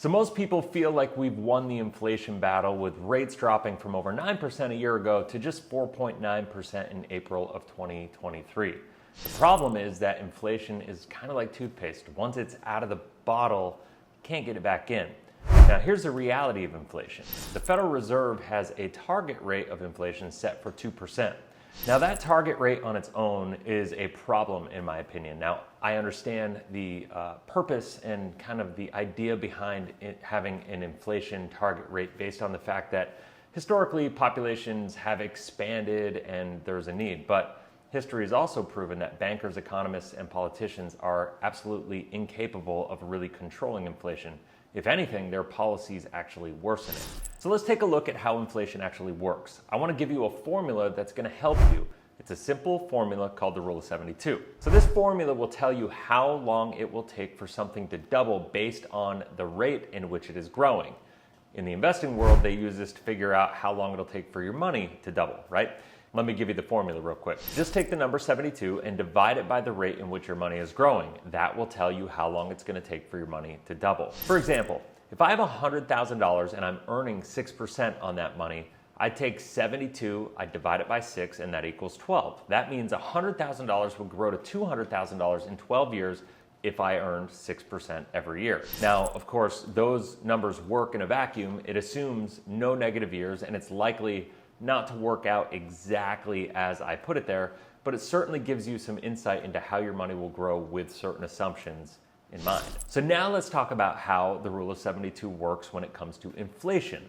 So most people feel like we've won the inflation battle with rates dropping from over 9% a year ago to just 4.9% in April of 2023. The problem is that inflation is kind of like toothpaste. Once it's out of the bottle, you can't get it back in. Now here's the reality of inflation. The Federal Reserve has a target rate of inflation set for 2%. Now that target rate on its own is a problem in my opinion. Now I understand the purpose and kind of the idea behind it having an inflation target rate based on the fact that historically populations have expanded and there's a need. But history has also proven that bankers, economists, and politicians are absolutely incapable of really controlling inflation. If anything, their policies actually worsen it. So let's take a look at how inflation actually works. I want to give you a formula that's going to help you. It's a simple formula called the Rule of 72. So this formula will tell you how long it will take for something to double based on the rate in which it is growing. In the investing world, they use this to figure out how long it'll take for your money to double, right? Let me give you the formula real quick. Just take the number 72 and divide it by the rate in which your money is growing. That will tell you how long it's going to take for your money to double. For example, if I have $100,000 and I'm earning 6% on that money, I take 72, I divide it by 6, and that equals 12. That means $100,000 will grow to $200,000 in 12 years if I earned 6% every year. Now, of course, those numbers work in a vacuum. It assumes no negative years, and it's likely not to work out exactly as I put it there, but it certainly gives you some insight into how your money will grow with certain assumptions in mind. So now let's talk about how the Rule of 72 works when it comes to inflation.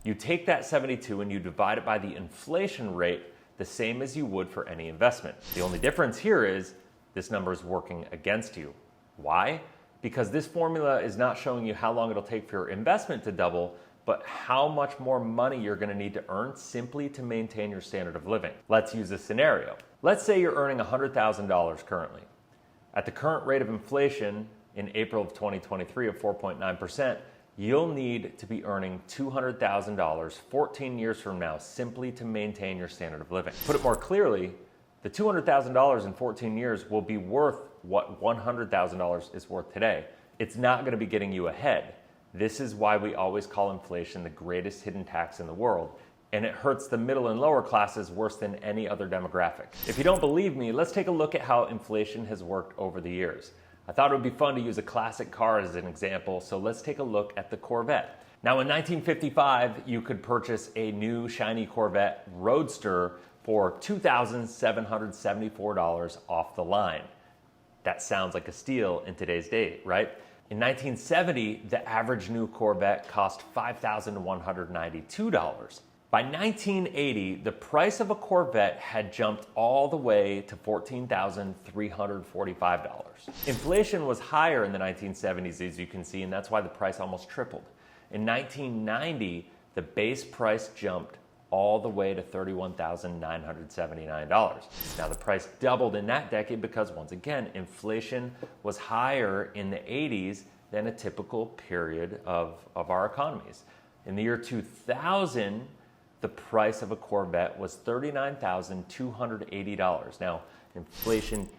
You take that 72 and you divide it by the inflation rate, the same as you would for any investment. The only difference here is this number is working against you. Why? Because this formula is not showing you how long it'll take for your investment to double, but how much more money you're going to need to earn simply to maintain your standard of living. Let's use a scenario. Let's say you're earning $100,000 currently. At the current rate of inflation in April of 2023 of 4.9%, you'll need to be earning $200,000 14 years from now simply to maintain your standard of living. Put it more clearly, the $200,000 in 14 years will be worth what $100,000 is worth today. It's not going to be getting you ahead. This is why we always call inflation the greatest hidden tax in the world, and it hurts the middle and lower classes worse than any other demographic. If you don't believe me, let's take a look at how inflation has worked over the years. I thought it would be fun to use a classic car as an example, so let's take a look at the Corvette. Now in 1955, you could purchase a new shiny Corvette Roadster for $2,774 off the line. That sounds like a steal in today's day, right? In 1970, the average new Corvette cost $5,192. By 1980, the price of a Corvette had jumped all the way to $14,345. Inflation was higher in the 1970s, as you can see, and that's why the price almost tripled. In 1990, the base price jumped all the way to $31,979. Now the price doubled in that decade because once again, inflation was higher in the 80s than a typical period of our economies. In the year 2000, the price of a Corvette was $39,280. Now inflation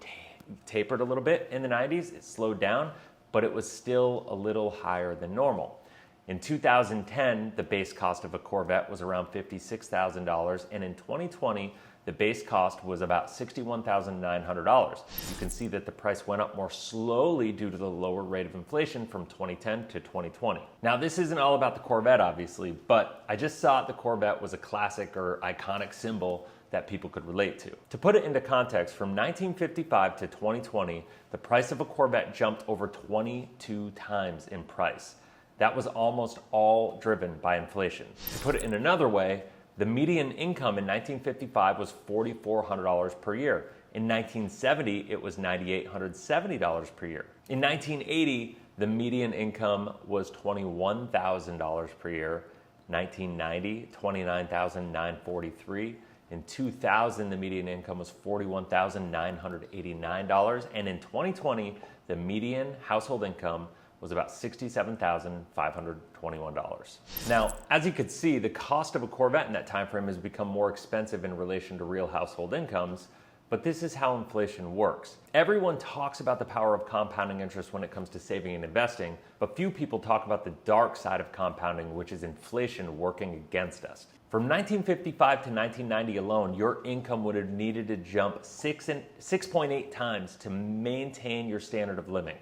tapered a little bit in the 90s, it slowed down, but it was still a little higher than normal. In 2010, the base cost of a Corvette was around $56,000, and in 2020, the base cost was about $61,900. You can see that the price went up more slowly due to the lower rate of inflation from 2010 to 2020. Now, this isn't all about the Corvette, obviously, but I just thought the Corvette was a classic or iconic symbol that people could relate to. To put it into context, from 1955 to 2020, the price of a Corvette jumped over 22 times in price. That was almost all driven by inflation. To put it in another way, the median income in 1955 was $4,400 per year. In 1970, it was $9,870 per year. In 1980, the median income was $21,000 per year. 1990, $29,943. In 2000, the median income was $41,989. And in 2020, the median household income was about $67,521. Now, as you could see, the cost of a Corvette in that time frame has become more expensive in relation to real household incomes, But this is how inflation works. Everyone talks about the power of compounding interest when it comes to saving and investing, but few people talk about the dark side of compounding, which is inflation working against us. From 1955 to 1990 alone, your income would have needed to jump 6.8 times to maintain your standard of living.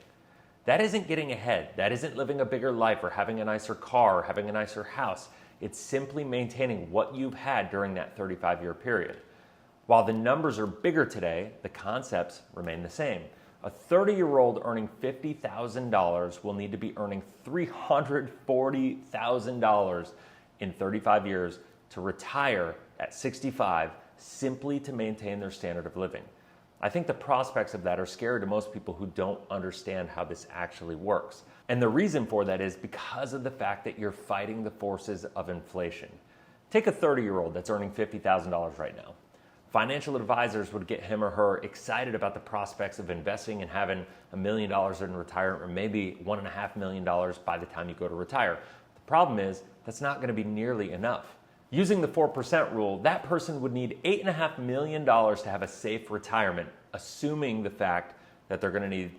That isn't getting ahead. That isn't living a bigger life or having a nicer car or having a nicer house. It's simply maintaining what you've had during that 35-year period. While the numbers are bigger today, the concepts remain the same. A 30-year-old earning $50,000 will need to be earning $340,000 in 35 years to retire at 65 simply to maintain their standard of living. I think the prospects of that are scary to most people who don't understand how this actually works. And the reason for that is because of the fact that you're fighting the forces of inflation. Take a 30-year-old that's earning $50,000 right now. Financial advisors would get him or her excited about the prospects of investing and having $1 million in retirement, or maybe $1.5 million by the time you go to retire. The problem is that's not going to be nearly enough. Using the 4% rule, that person would need $8.5 million to have a safe retirement, assuming the fact that they're going to need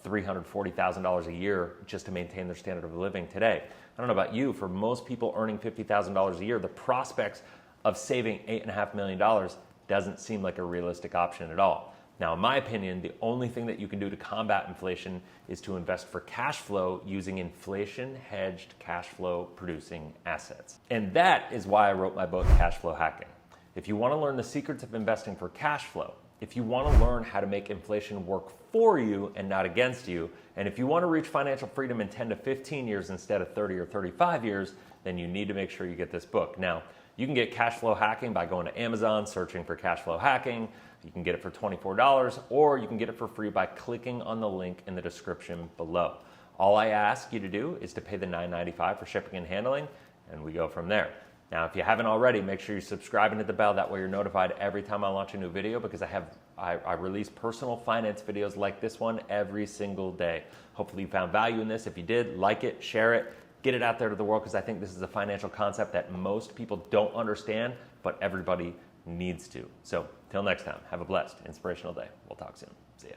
$340,000 a year just to maintain their standard of living today. I don't know about you, for most people earning $50,000 a year, the prospects of saving $8.5 million doesn't seem like a realistic option at all. Now, in my opinion, the only thing that you can do to combat inflation is to invest for cash flow using inflation-hedged cash flow producing assets. And that is why I wrote my book, Cashflow Hacking. If you want to learn the secrets of investing for cash flow, if you want to learn how to make inflation work for you and not against you, and if you want to reach financial freedom in 10 to 15 years instead of 30 or 35 years, then you need to make sure you get this book. Now, you can get Cashflow Hacking by going to Amazon, searching for Cashflow Hacking. You can get it for $24, or you can get it for free by clicking on the link in the description below. All I ask you to do is to pay the $9.95 for shipping and handling, and we go from there. Now, if you haven't already, make sure you subscribe and hit the bell. That way you're notified every time I launch a new video, because I release personal finance videos like this one every single day. Hopefully you found value in this. If you did, like it, share it, get it out there to the world, because I think this is a financial concept that most people don't understand, but everybody needs to. So, till next time, have a blessed, inspirational day. We'll talk soon. See ya.